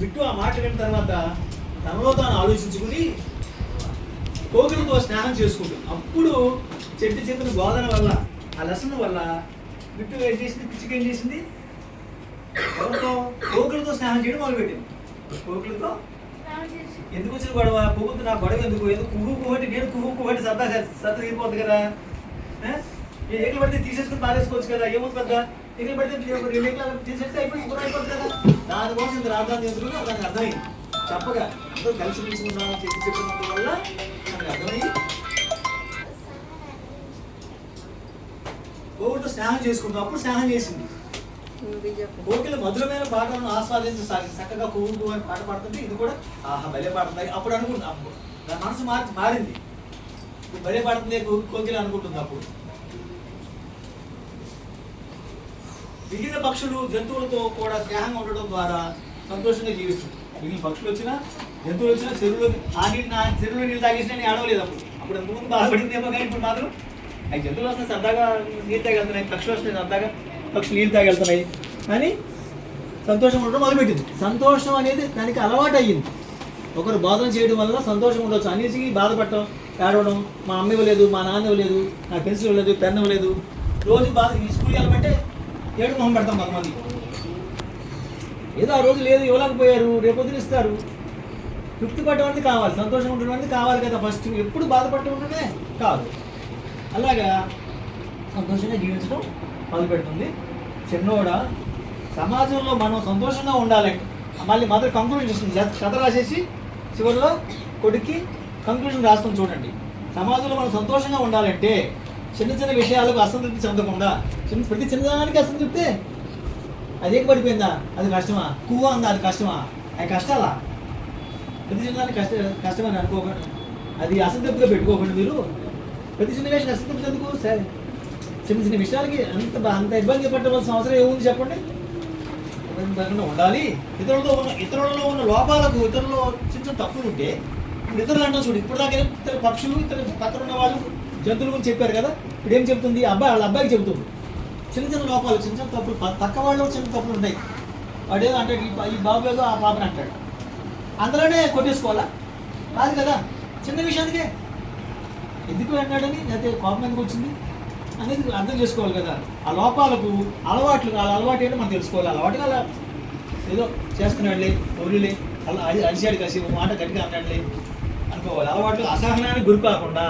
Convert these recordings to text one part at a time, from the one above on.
Bit ఆ మాట విన్న తర్వాత తనలో తాను ఆలోచించుకుని కోకిలతో స్నేహం చేసుకుంటుంది. అప్పుడు చెట్టు చెప్పిన బోధన వల్ల, ఆ లెసన్ వల్ల బిట్టు ఏం చేసింది, పిచ్చికి ఏం చేసింది, ఎవరితో, కోకిలతో స్నేహం చేయడం మొదలుపెట్టింది. కోకిలతో ఎందుకు వచ్చిన గొడవ, కోకిలతో నా గొడవ ఎందుకు, కుహు కుహటి నేను కుహు కుహటి సత్తా తీరిపోద్ది కదా, ఏకలు పడితే తీసేసుకుని పారేసుకోవచ్చు కదా, ఏమవుతుంది పెద్ద ఏకలు పడితే రెండు ఏకలు తీసేస్తే అయిపోతుంది కదా, దానికోసం ఇంత రాజధాని ఎందుకు దానికి అర్థమైంది. చెప్పగా అందరూ కలిసి పిలుచుకున్నాం చెప్పినందు వల్ల మనకు అర్థమయ్యి కోకిలతో స్నేహం చేసుకుంటాం. అప్పుడు స్నేహం చేసింది. కోకిల మధురమైన పాటలను ఆస్వాదించసాగింది. చక్కగా పువ్వు అని పాట పాడుతుంటే ఇది కూడా ఆహా భలే పాడుతుంది. అప్పుడు అనుకుంటున్నాం, దాని మనసు మారింది. భలే పాడుతుంది కోకిల అనుకుంటుంది. అప్పుడు మిగిలిన పక్షులు జంతువులతో కూడా స్నేహంగా ఉండడం ద్వారా సంతోషంగా జీవిస్తుంది. మిగిలిన పక్షులు వచ్చినా జంతువులు వచ్చినా చెరువులో ఆ చెరువులో నీళ్ళు తాగేసినా నేను ఆడవలేదు. అప్పుడు అంతకుముందు బాధపడిందేమో, కానీ ఇప్పుడు మాత్రం అవి జంతువులు వస్తున్నాయి సరదాగా నీళ్ళు తాగెళ్తున్నాయి, పక్షులు వస్తున్నాయి సరదాగా పక్షులు నీళ్ళు తాగెళ్తున్నాయి అని సంతోషం ఉండడం మొదలుపెట్టింది. సంతోషం అనేది దానికి అలవాటు అయ్యింది. ఒకరు బోధన చేయడం వల్ల సంతోషం ఉండొచ్చు, అనేసి బాధపడటం, ఏడవడం, మా అమ్మ ఇవ్వలేదు, మా నాన్న ఇవ్వలేదు, నా పెన్సిల్ ఇవ్వలేదు, పెన్ ఇవ్వలేదు, రోజు బాధ. ఈ స్కూల్కి వెళ్ళమంటే ఏడు మొహం పెడతాం కొంతమంది. ఏదో ఆ రోజు లేదు, ఇవ్వలేకపోయారు, రేపొద్దున ఇస్తారు. తృప్తి పడడం కావాలి, సంతోషం ఉండడం అనేది కావాలి కదా ఫస్ట్. ఎప్పుడు బాధపడటం ఉండడమే కాదు. అలాగా సంతోషంగా జీవించడం మొదలుపెడుతుంది. చిన్నోడ సమాజంలో మనం సంతోషంగా ఉండాలంటే మళ్ళీ మదర్ కంక్లూజన్ ఇస్తుంది. కథ రాసేసి చివరిలో కొడుక్కి కంక్లూజన్ రాస్తాం చూడండి. సమాజంలో మనం సంతోషంగా ఉండాలంటే చిన్న చిన్న విషయాలకు అసంతృప్తి చెందకుండా, ప్రతి చిన్నదానికి అసంతృప్తే అదేం పడిపోయిందా అది కష్టమా, కువ్వ అందా అది కష్టమా, అది కష్టాలా, ప్రతి చిన్నదానికి కష్టమని అనుకోకండి, అది అసంతృప్తిగా పెట్టుకోకండి. మీరు ప్రతి చిన్న విషయం అసంతృప్తి ఎందుకు, సరే చిన్న చిన్న విషయాలకి అంత ఇబ్బంది పట్టవలసిన అవసరం ఏముంది చెప్పండి. ఇబ్బంది పడకుండా ఉండాలి. ఇతరులలో ఉన్న లోపాలకు, ఇతరులలో చిన్న చిన్న తప్పులు ఉంటే ఇతరులు అంటాం చూడు. ఇప్పుడు దాకా ఇతర పక్షులు, ఇతర పక్కన ఉన్న వాళ్ళు జంతువుల గురించి చెప్పారు కదా. ఇప్పుడు ఏం చెబుతుంది, వాళ్ళ అబ్బాయికి చెబుతుంది చిన్న చిన్న లోపాలు, చిన్న చిన్న తప్పులు, పక్క వాళ్ళు చిన్న తప్పులు ఉంటాయి. వాడేదో అంటాడు, ఈ బాబు ఏదో ఆ పాపని అంటాడు, అందులోనే కొట్టేసుకోవాలా, కాదు కదా. చిన్న విషయానికే ఎందుకు అన్నాడని, లేకపోతే కోపం ఎందుకు వచ్చింది అనేది అర్థం చేసుకోవాలి కదా. ఆ లోపాలకు అలవాట్లు, వాళ్ళ అలవాటు ఏంటో మనం తెలుసుకోవాలి. అలవాటుగా అలా ఏదో చేస్తున్నాడులే, ఒరిలే, అలా అడిచాడు కాసి మాట గట్టిగా అన్నాడులే అనుకోవాలి. అలవాట్లు అసహనానికి గురి కాకుండా,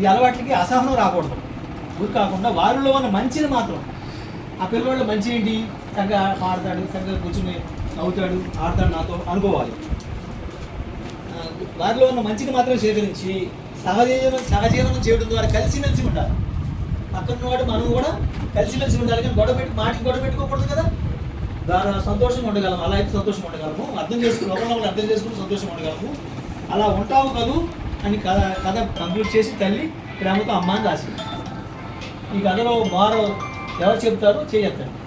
ఈ అలవాట్లకి అసహనం రాకూడదు, గురి కాకుండా వారిలో ఉన్న మంచిని మాత్రం, ఆ పిల్లవాళ్ళు మంచి ఏంటి, చక్కగా పాడతాడు, చక్కగా కూర్చుని నవ్వుతాడు, ఆడతాడు నాతో అనుకోవాలి. వారిలో ఉన్న మంచిని మాత్రం సేకరించి సహజీవనం చేయడం ద్వారా కలిసిమెలిసి ఉండాలి. పక్కన వాడు మనం కూడా కలిసిమెలిసి ఉండాలి. కానీ మాటికి గొడవ పెట్టుకోకూడదు కదా. దాని సంతోషంగా ఉండగలము, అలా అయితే సంతోషంగా ఉండగలము, అర్థం చేసుకుని ఒకరినొకరు అర్థం చేసుకుని సంతోషంగా ఉండగలము. అలా ఉంటావు కదూ అని కథ కంప్లీట్ చేసి తల్లి ప్రేమతో అమ్మ అని రాసింది. ఈ కథలో మారో ఎవరు చెప్తారో చేయొద్దండి.